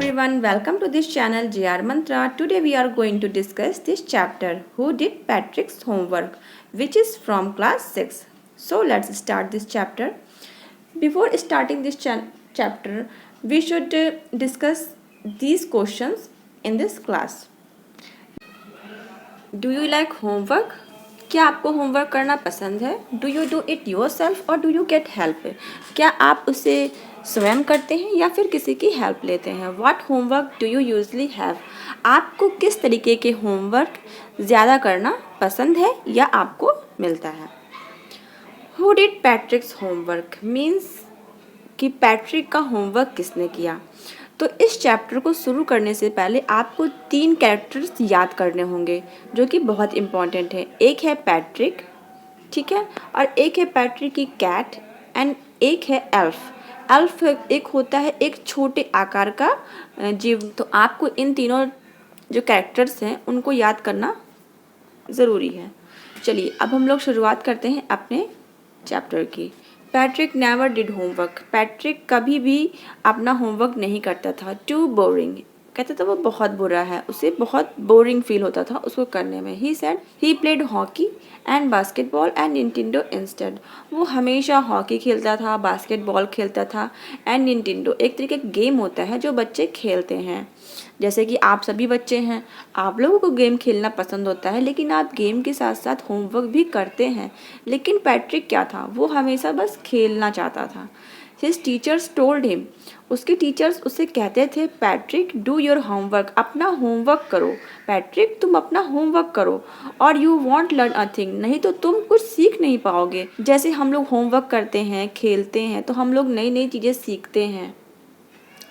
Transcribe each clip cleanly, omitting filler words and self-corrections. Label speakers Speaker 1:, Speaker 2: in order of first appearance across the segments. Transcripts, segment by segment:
Speaker 1: everyone, welcome to this channel JR Mantra. Today we are going to discuss this chapter Who Did Patrick's Homework, which is from class 6. So let's start this chapter. Before starting this chapter, we should discuss these questions in this class. Do you like homework? क्या आपको homework करना पसंद है? Do you do it your self और do you get help? क्या आप उसे स्वयं करते हैं या फिर किसी की हेल्प लेते हैं? What homework do you usually have? आपको किस तरीके के होमवर्क ज़्यादा करना पसंद है या आपको मिलता है? हु डिड पैट्रिक्स होमवर्क मीन्स कि पैट्रिक का होमवर्क किसने किया। तो इस चैप्टर को शुरू करने से पहले आपको 3 कैरेक्टर्स याद करने होंगे जो कि बहुत इम्पॉर्टेंट है। एक है पैट्रिक, ठीक है, और एक है पैट्रिक की कैट एंड एक है एल्फ। एल्फ एक होता है एक छोटे आकार का जीव। तो आपको इन तीनों जो कैरेक्टर्स हैं उनको याद करना ज़रूरी है। चलिए अब हम लोग शुरुआत करते हैं अपने चैप्टर की। Patrick never did homework. Patrick कभी भी अपना होमवर्क नहीं करता था। टू बोरिंग, कहता था वो बहुत बुरा है, उसे बहुत बोरिंग फील होता था उसको करने में। He said he played hockey and basketball and Nintendo instead. वो हमेशा हॉकी खेलता था, बास्केटबॉल खेलता था एंड निंटेंडो एक तरीके का गेम होता है जो बच्चे खेलते हैं। जैसे कि आप सभी बच्चे हैं, आप लोगों को गेम खेलना पसंद होता है, लेकिन आप गेम के साथ साथ होमवर्क भी करते हैं। लेकिन पैट्रिक क्या था, वो हमेशा बस खेलना चाहता था। हिज टीचर्स टोल्ड हिम, उसके टीचर्स उससे कहते थे पैट्रिक डू योर होमवर्क, अपना होमवर्क करो। पैट्रिक तुम अपना होमवर्क करो और you want learn a thing, नहीं तो तुम कुछ सीख नहीं पाओगे। जैसे हम लोग होमवर्क करते हैं, खेलते हैं, तो हम लोग नई नई चीज़ें सीखते हैं।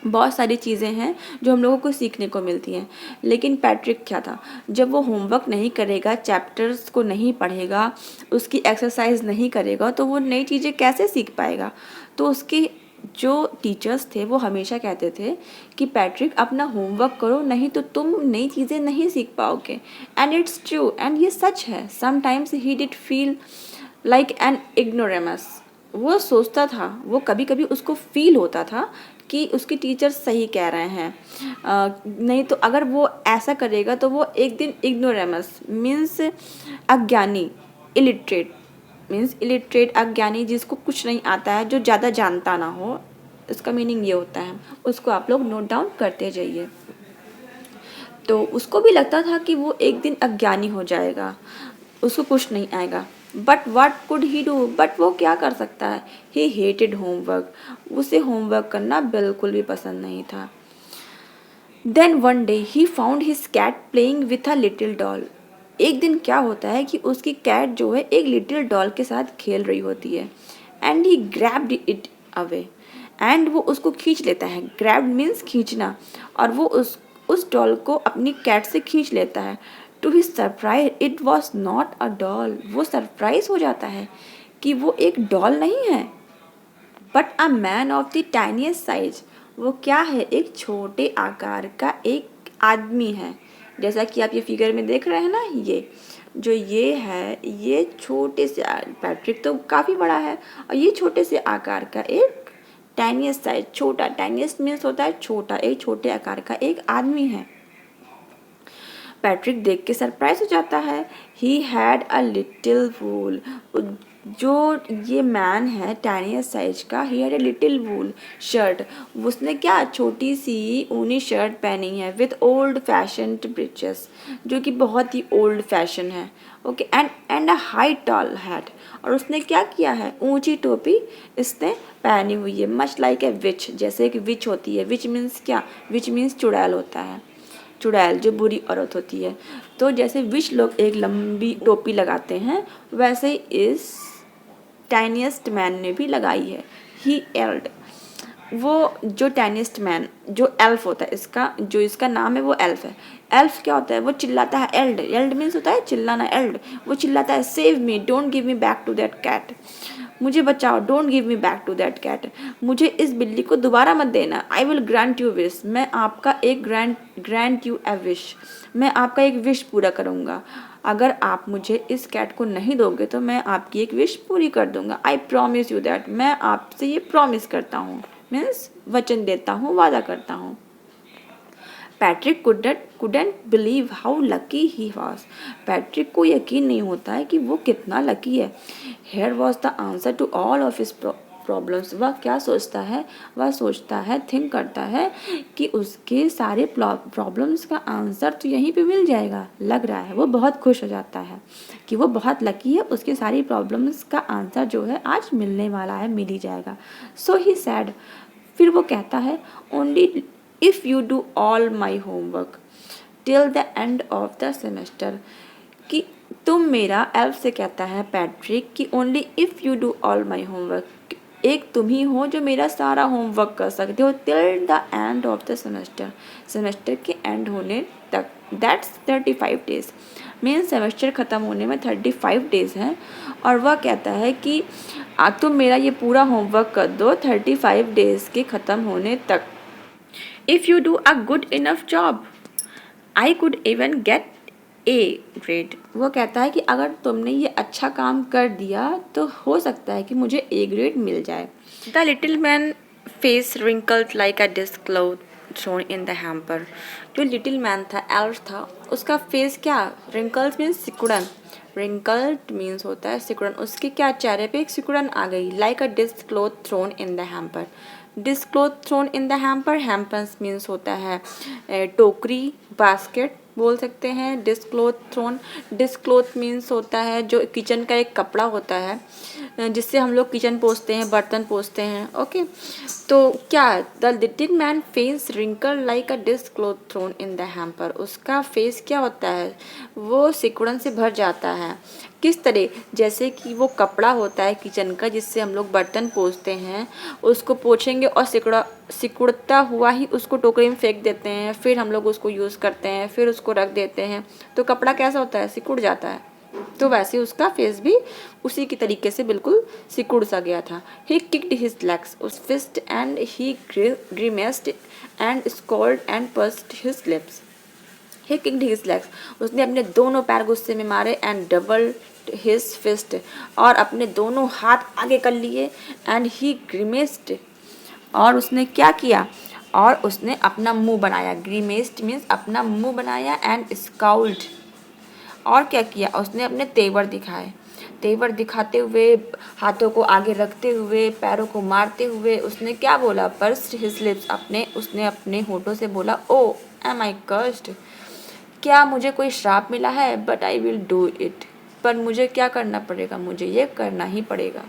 Speaker 1: बहुत सारी चीज़ें हैं जो हम लोगों को सीखने को मिलती हैं। लेकिन पैट्रिक क्या था, जब वो होमवर्क नहीं करेगा, चैप्टर्स को नहीं पढ़ेगा, उसकी एक्सरसाइज नहीं करेगा, तो वो नई चीज़ें कैसे सीख पाएगा। तो उसके जो टीचर्स थे वो हमेशा कहते थे कि पैट्रिक अपना होमवर्क करो, नहीं तो तुम नई चीज़ें नहीं सीख पाओगे। एंड इट्स ट्रू, एंड ये सच है। Sometimes he did feel like an ignoramus. वो सोचता था, वो कभी कभी उसको फील होता था कि उसके टीचर सही कह रहे हैं। नहीं तो अगर वो ऐसा करेगा तो वो एक दिन इग्नोरेमस मीन्स अज्ञानी, इलिटरेट मीन्स इलिटरेट अज्ञानी, जिसको कुछ नहीं आता है, जो ज़्यादा जानता ना हो, इसका मीनिंग ये होता है। उसको आप लोग नोट डाउन करते जाइए। तो उसको भी लगता था कि वो एक दिन अज्ञानी हो जाएगा, उसको कुछ नहीं आएगा। But what could he do, but वो क्या कर सकता है। ही हेटेड होमवर्क, उसे होमवर्क करना बिल्कुल भी पसंद नहीं था। Then one day he found his cat playing with a little doll. एक दिन क्या होता है कि उसकी कैट जो है एक लिटिल डॉल के साथ खेल रही होती है। And he grabbed it away, and वो उसको खींच लेता है। ग्रैब्ड मीन्स खींचना, और वो उस डॉल को अपनी कैट से खींच लेता है। To his surprise it was not a doll. वो सरप्राइज हो जाता है कि वो एक डॉल नहीं है, but a man of the tiniest size. वो क्या है, एक छोटे आकार का एक आदमी है। जैसा कि आप ये फिगर में देख रहे हैं ना, ये है, ये छोटे से, पैट्रिक तो काफ़ी बड़ा है और ये छोटे से आकार का एक टाइनीस्ट साइज, छोटा, टाइनीस्ट मीन्स होता है छोटा, एक छोटे आकार का एक आदमी है। पैट्रिक देख के सरप्राइज हो जाता है। ही हैड अ लिटिल वूल, जो ये मैन है टाइनीस्ट साइज का, he had a little wool shirt. उसने क्या, छोटी सी ऊनी शर्ट पहनी है विथ ओल्ड फैशन्ड ब्रीचेस, जो कि बहुत ही ओल्ड फैशन है। Okay, and a high tall hat, और उसने क्या किया है, ऊंची टोपी इसने पहनी हुई है। मच लाइक ए विच, जैसे एक विच होती है। विच मीन्स क्या, विच मीन्स चुड़ैल होता है, चुड़ैल जो बुरी औरत होती है। तो जैसे विच लोग एक लंबी टोपी लगाते हैं, वैसे इस टाइनीस्ट मैन ने भी लगाई है। ही एल्ड, वो जो टाइनीस्ट मैन, जो एल्फ होता है, इसका नाम है वो एल्फ है। एल्फ क्या होता है, वो चिल्लाता है। एल्ड, एल्ड मीन्स होता है चिल्लाना। एल्ड, वो चिल्लाता है save me, don't give me back to that cat, मुझे बचाओ, don't give me back to that cat, मुझे इस बिल्ली को दोबारा मत देना। I will grant you wish, मैं आपका एक ग्रांट यू ए विश, मैं आपका एक विश पूरा करूँगा। अगर आप मुझे इस कैट को नहीं दोगे तो मैं आपकी एक विश पूरी कर दूंगा। आई प्रॉमिस यू दैट, मैं आपसे ये प्रॉमिस करता हूँ, मीन्स वचन देता हूँ, वादा करता हूँ। Patrick couldn't believe how lucky he was. Patrick को यकीन नहीं होता है कि वो कितना लकी है. Here was the answer to all of his problems. वह क्या सोचता है, वह सोचता है, थिंक करता है कि उसके सारे प्रॉब्लम्स का आंसर तो यहीं पे मिल जाएगा. लग रहा है वो बहुत खुश हो जाता है कि वो बहुत लकी है, उसके सारी प्रॉब्लम्स का आंसर जो है आज मिलने वाला है, मिल ही जाएगा. सो ही सैड, फिर वो कहता है, only if you do all my homework till the end of the semester. कि तुम मेरा, एल्फ से कहता है पैट्रिक कि only if you do all my homework, एक तुम ही हो जो मेरा सारा होमवर्क कर सकते हो till the end of the semester, semester के एंड होने तक. That's 35 days. मेन सेमेस्टर ख़त्म होने में 35 डेज़ हैं और वह कहता है कि तुम मेरा ये पूरा होमवर्क कर दो 35 डेज़ के ख़त्म होने तक. If you do a good enough job I could even get A grade. वो कहता है कि अगर तुमने ये अच्छा काम कर दिया तो हो सकता है कि मुझे ए ग्रेड मिल जाए. The little man face wrinkled like a dish cloth thrown in the hamper. जो लिटिल मैन था, एल्फ था, उसका फेस क्या, रिंकल्स मीन्स सिकुड़न, रिंकल्ड मीन्स होता है सिकुड़न. उसके क्या, चेहरे पे एक सिकुड़न आ गई. Like a dish cloth thrown in the hamper. Dish cloth thrown in the hamper, hampers means होता है टोकरी, बास्केट बोल सकते हैं. Dish cloth thrown, dish cloth means होता है जो किचन का एक कपड़ा होता है जिससे हम लोग किचन पोंछते हैं, बर्तन पोंछते हैं. ओके, तो क्या, the little man face wrinkle like a dish cloth thrown in the hamper. उसका फेस क्या होता है, वो सिकुड़न से भर जाता है. किस तरह, जैसे कि वो कपड़ा होता है किचन का जिससे हम लोग बर्तन पोंछते हैं, उसको पोंछेंगे और सिकुड़ता हुआ ही उसको टोकरी में फेंक देते हैं, फिर हम लोग उसको यूज़ करते हैं, फिर उसको रख देते हैं, तो कपड़ा कैसा होता है, सिकुड़ जाता है. तो वैसे उसका फेस भी उसी की तरीके से बिल्कुल सिकुड़ सा गया था. ही किक्ड हिज लेग्स उस fist and he grimaced and scowled and pursed his lips. He kicked his legs, उसने अपने दोनों पैर गुस्से में मारे. एंड डबल हिज फिस्ट, और अपने दोनों हाथ आगे कर लिए. एंड ही ग्रीमेस्ड, और उसने क्या किया, और उसने अपना मुंह बनाया. ग्रीमेस्ड मीन्स अपना मुंह बनाया. एंड स्काउल्ड, और क्या किया, उसने अपने तेवर दिखाए. तेवर दिखाते हुए, हाथों को आगे रखते हुए, पैरों को मारते हुए उसने क्या बोला, पर्स्ड हिज लिप्स, उसने अपने होठों से बोला, ओ एम आई कर्स्ड, क्या मुझे कोई श्राप मिला है, but I will do it, पर मुझे क्या करना पड़ेगा, मुझे ये करना ही पड़ेगा.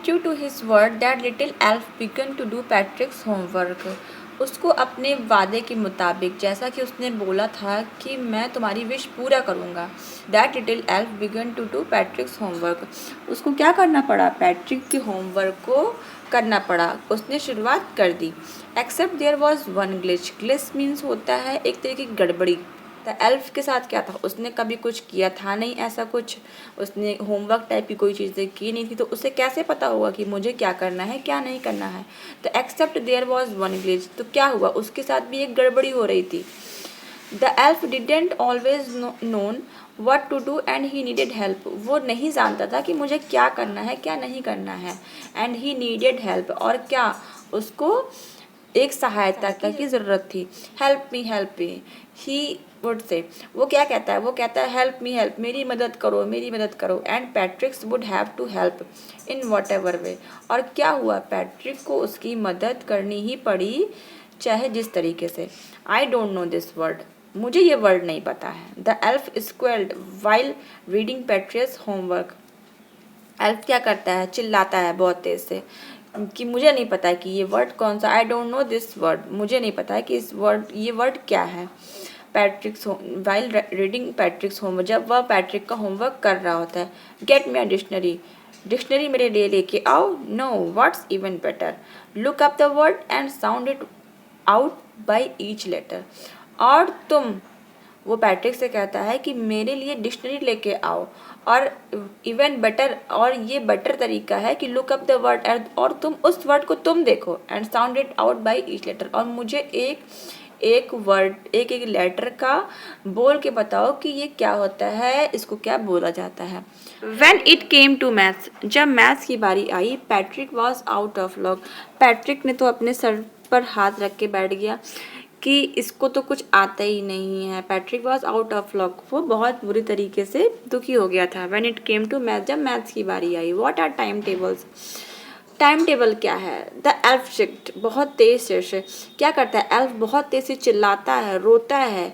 Speaker 1: Due to his word, that little elf began to do Patrick's homework. उसको अपने वादे के मुताबिक, जैसा कि उसने बोला था कि मैं तुम्हारी विश पूरा करूँगा, That little elf began to do Patrick's homework. उसको क्या करना पड़ा, पैट्रिक के होमवर्क को करना पड़ा. उसने शुरुआत कर दी. Except there was one glitch. Glitch means होता है एक तरह की गड़बड़ी. तो एल्फ के साथ क्या था, उसने कभी कुछ किया था नहीं ऐसा कुछ, उसने होमवर्क टाइप की कोई चीज़ें की नहीं थी, तो उसे कैसे पता होगा कि मुझे क्या करना है क्या नहीं करना है. तो except there was one glitch, तो क्या हुआ, उसके साथ भी एक गड़बड़ी हो रही थी. The elf didn't always known what to do and he needed help. वो नहीं जानता था कि मुझे क्या करना है क्या नहीं करना है. एंड ही नीडेड हेल्प, और क्या, उसको एक सहायता की ज़रूरत थी. Help me he would say, वो क्या कहता है, वो कहता है हेल्प मी, मेरी मदद करो, मेरी मदद करो. And Patrick's would have to help in whatever way, और क्या हुआ, पैट्रिक को उसकी मदद करनी ही पड़ी चाहे जिस तरीके से. I don't know this word, मुझे ये वर्ड नहीं पता है. The elf squealed while reading Patrick's homework. Elf क्या करता है, चिल्लाता है बहुत तेज़ से कि मुझे नहीं पता है कि ये वर्ड कौन सा, आई डोंट नो दिस वर्ड, मुझे नहीं पता है कि ये वर्ड क्या है. पैट्रिक्स वाइल रीडिंग पैट्रिक्स होमवर्क, जब वह पैट्रिक का होमवर्क कर रहा होता है. गेट मी अ डिक्शनरी मेरे लिए लेके आओ. No, what's even better, look up the word and sound it out by each letter. और तुम, वो पैट्रिक से कहता है कि मेरे लिए डिक्शनरी लेके आओ, और इवन बेटर, और ये बेटर तरीका है कि लुक अप द वर्ड, और तुम उस वर्ड को तुम देखो. And sound it out by each letter, और मुझे एक वर्ड, एक लेटर का बोल के बताओ कि ये क्या होता है, इसको क्या बोला जाता है. When it came to maths, जब मैथ्स की बारी आई, Patrick was out of luck. Patrick ने तो अपने सर पर हाथ रख के बैठ गया कि इसको तो कुछ आता ही नहीं है। Patrick was out of luck, वो बहुत बुरी तरीके से दुखी हो गया था। When it came to math, जब मैथ्स की बारी आई। What are time tables? Time table क्या है? द एल्फ शिफ्ट, बहुत तेज से क्या करता है? एल्फ बहुत तेज से चिल्लाता है, रोता है।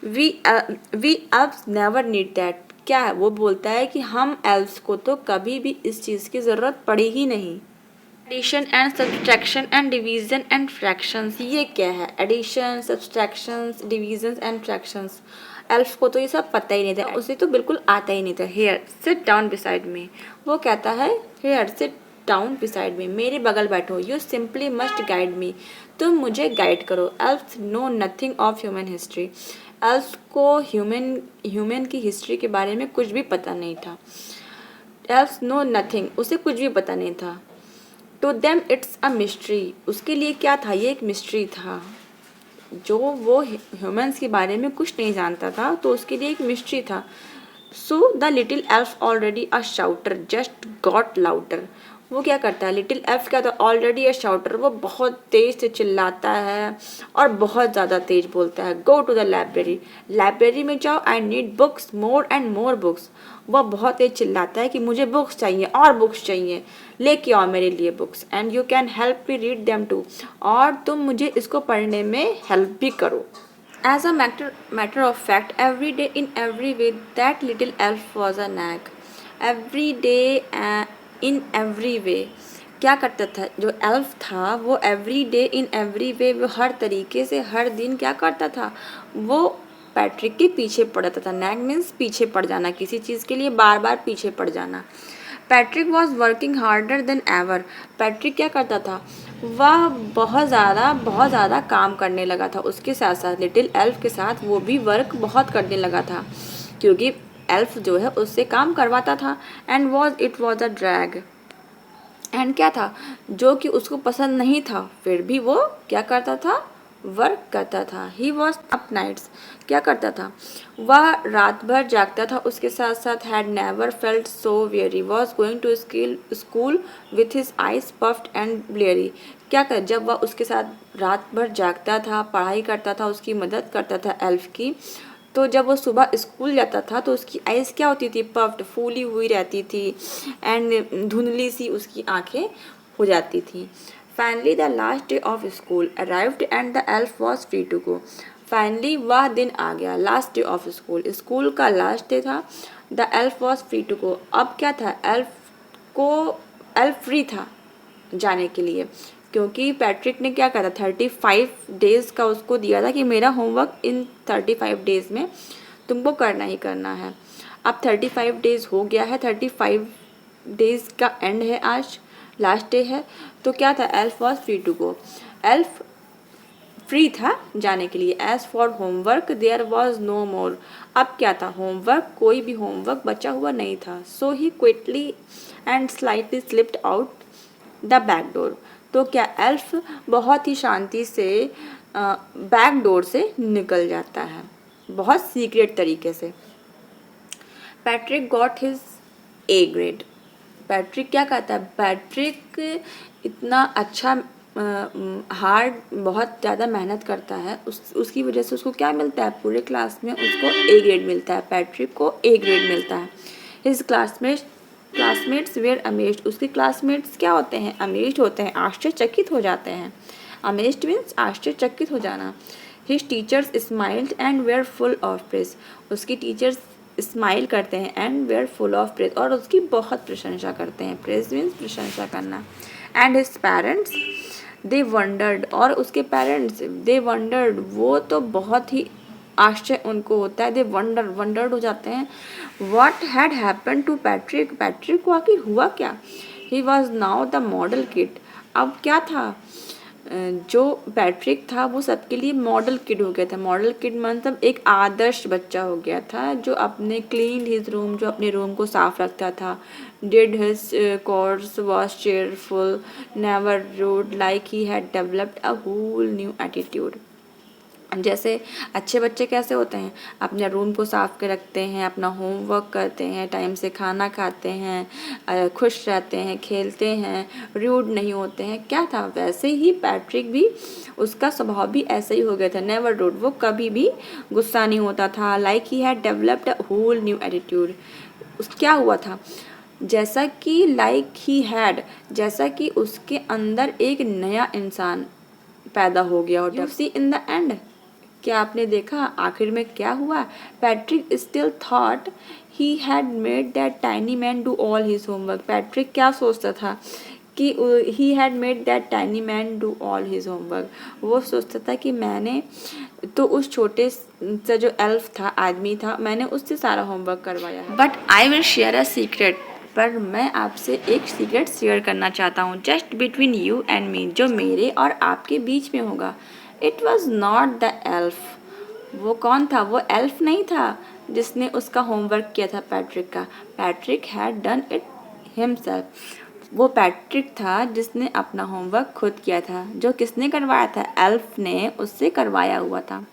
Speaker 1: We elves never need that, क्या है? वो बोलता है कि हम एल्फ्स को तो कभी भी इस चीज़ की ज़रूरत पड़ी ही नहीं। Addition and subtraction and division and fractions, ये क्या है? Addition, subtractions, division and fractions, elf को तो ये सब पता ही नहीं था, उसे तो बिल्कुल आता ही नहीं था। Here sit down beside me, वो कहता है here sit down beside me, मेरे बगल बैठो। You simply must guide me, तुम मुझे गाइड करो। Elves know nothing of human history, elves को ह्यूमन की हिस्ट्री के बारे में कुछ भी पता नहीं था। एल्फ्स नो नथिंग, उसे कुछ भी पता नहीं था। To them it's a mystery, उसके लिए क्या था? ये एक मिस्ट्री था। जो वो ह्यूमंस के बारे में कुछ नहीं जानता था, तो उसके लिए एक मिस्ट्री था। So the little elf already a शाउटर just got louder, वो क्या करता है? लिटिल एल्फ क्या था? ऑलरेडी अ शाउटर, वो बहुत तेज से चिल्लाता है और बहुत ज़्यादा तेज बोलता है। Go to the library, library में जाओ। I need books, more and more books, वह बहुत तेज चिल्लाता है कि मुझे बुक्स चाहिए और बुक्स चाहिए, लेके आओ मेरे लिए books. And you can help me read them too, और तुम मुझे इसको पढ़ने में हेल्प भी करो। As a matter of fact, every day in every way, that little elf was a nag. Every day in every way, क्या करता था जो एल्फ था? वो every day in every way, वो हर तरीके से हर दिन क्या करता था? वो पैट्रिक के पीछे पड़ता था। नैग मीन्स पीछे पड़ जाना, किसी चीज़ के लिए बार बार पीछे पड़ जाना। Patrick was working harder than ever, Patrick क्या करता था? वह बहुत ज़्यादा काम करने लगा था। उसके साथ साथ लिटिल एल्फ के साथ वो भी वर्क बहुत करने लगा था, क्योंकि एल्फ जो है उससे काम करवाता था। And it was a drag, and क्या था? जो कि उसको पसंद नहीं था, फिर भी वो क्या करता था? वर्क करता था। ही वॉज अप नाइट्स, क्या करता था? वह रात भर जागता था। उसके साथ साथ had never felt so weary, was going to school with his eyes puffed and bleary, क्या कर? जब वह उसके साथ रात भर जागता था, पढ़ाई करता था, उसकी मदद करता था एल्फ की, तो जब वो सुबह स्कूल जाता था तो उसकी आइज़ क्या होती थी? पफ्ड, फूली हुई रहती थी, एंड धुंधली सी उसकी आंखें हो जाती थी। Finally the last day of school arrived and the elf was free to go, finally वह दिन आ गया, last day of school, school का लास्ट डे था। The elf was free to go, अब क्या था? एल्फ फ्री था जाने के लिए, क्योंकि पैट्रिक ने क्या करा? 35 डेज़ का उसको दिया था कि मेरा होमवर्क इन 35 डेज़ में तुमको करना ही करना है। अब 35 डेज़ हो गया है, 35 डेज़ का एंड है, आज लास्ट डे है। तो क्या था? Elf was free to go, elf free था जाने के लिए। As for homework there was no more, अब क्या था? होमवर्क, कोई भी होमवर्क बचा हुआ नहीं था। So he quickly and slightly slipped out the back door, तो क्या एल्फ बहुत ही शांति से बैक डोर से निकल जाता है, बहुत सीक्रेट तरीके से। Patrick got his A grade, Patrick क्या कहता है? पैट्रिक इतना अच्छा हार्ड, बहुत ज़्यादा मेहनत करता है, उसकी वजह से उसको क्या मिलता है? पूरे क्लास में उसको ए ग्रेड मिलता है, पैट्रिक को ए ग्रेड मिलता है। हिज क्लासमेट्स वेयर अमेज्ड, उसके क्लासमेट्स क्या होते हैं? अमेज्ड होते हैं, आश्चर्यचकित हो जाते हैं। अमेज्ड मीन्स आश्चर्यचकित हो जाना। His teachers smiled and were full of praise, उसकी टीचर्स स्माइल करते हैं, and were full of praise, और उसकी बहुत प्रशंसा करते हैं। प्रेज मीन्स प्रशंसा करना। And his parents they wondered, और उसके पेरेंट्स दे वंडर्ड, वो तो बहुत ही आश्चर्य उनको होता है। दे वंडर्ड हो जाते हैं। What had happen to Patrick, Patrick को आखिर हुआ क्या? He was now the model kid, अब क्या था? जो पैट्रिक था वो सबके लिए मॉडल किड हो गया था। मॉडल किड मतलब एक आदर्श बच्चा हो गया था, जो अपने क्लीन हिज रूम, जो अपने रूम को साफ रखता था। Did his chores, was cheerful, never rude, like he had developed a whole new attitude. जैसे अच्छे बच्चे कैसे होते हैं, अपने रूम को साफ के रखते हैं, अपना होमवर्क करते हैं, टाइम से खाना खाते हैं, खुश रहते हैं, खेलते हैं, रूड नहीं होते हैं। क्या था, वैसे ही पैट्रिक भी, उसका स्वभाव भी ऐसे ही हो गया था, नेवर रूड। वो कभी भी गुस्सा नहीं होता था। Like he had developed a whole new attitude. उस क्या हुआ था, जैसा कि जैसा कि उसके अंदर एक नया इंसान पैदा हो गया। और you see in the end, क्या आपने देखा आखिर में क्या हुआ, Patrick still thought he had made that tiny man do all his homework. Patrick क्या सोचता था कि he had made that tiny man do all his homework. वो सोचता था कि मैंने तो उस छोटे से जो एल्फ था, आदमी था, मैंने उससे सारा होमवर्क करवाया है। But I will share a secret, पर मैं आपसे एक सीक्रेट शेयर करना चाहता हूँ, just between you and me, जो मेरे और आपके बीच में होगा। It was not the elf. वो कौन था, वो एल्फ नहीं था जिसने उसका होमवर्क किया था पैट्रिक का। Patrick had done it himself. वो पैट्रिक था जिसने अपना होमवर्क खुद किया था। जो किसने करवाया था, एल्फ ने उससे करवाया हुआ था।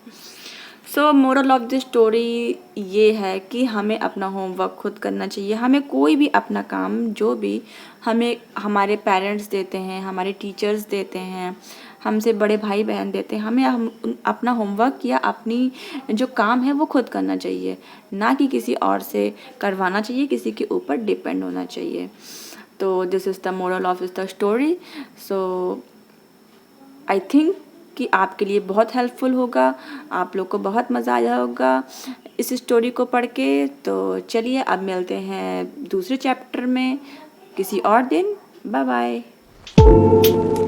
Speaker 1: सो मोरल ऑफ द स्टोरी ये है कि हमें अपना होमवर्क खुद करना चाहिए। हमें कोई भी अपना काम जो भी हमें हमारे पेरेंट्स देते हैं, हमारे टीचर्स देते हैं, हमसे बड़े भाई बहन देते हैं, हमें अपना होमवर्क या अपनी जो काम है वो खुद करना चाहिए, ना कि किसी और से करवाना चाहिए, किसी के ऊपर डिपेंड होना चाहिए। तो this is the moral of the story. So I think कि आपके लिए बहुत हेल्पफुल होगा, आप लोग को बहुत मज़ा आया होगा इस स्टोरी को पढ़ के। तो चलिए अब मिलते हैं दूसरे चैप्टर में किसी और दिन। Bye bye.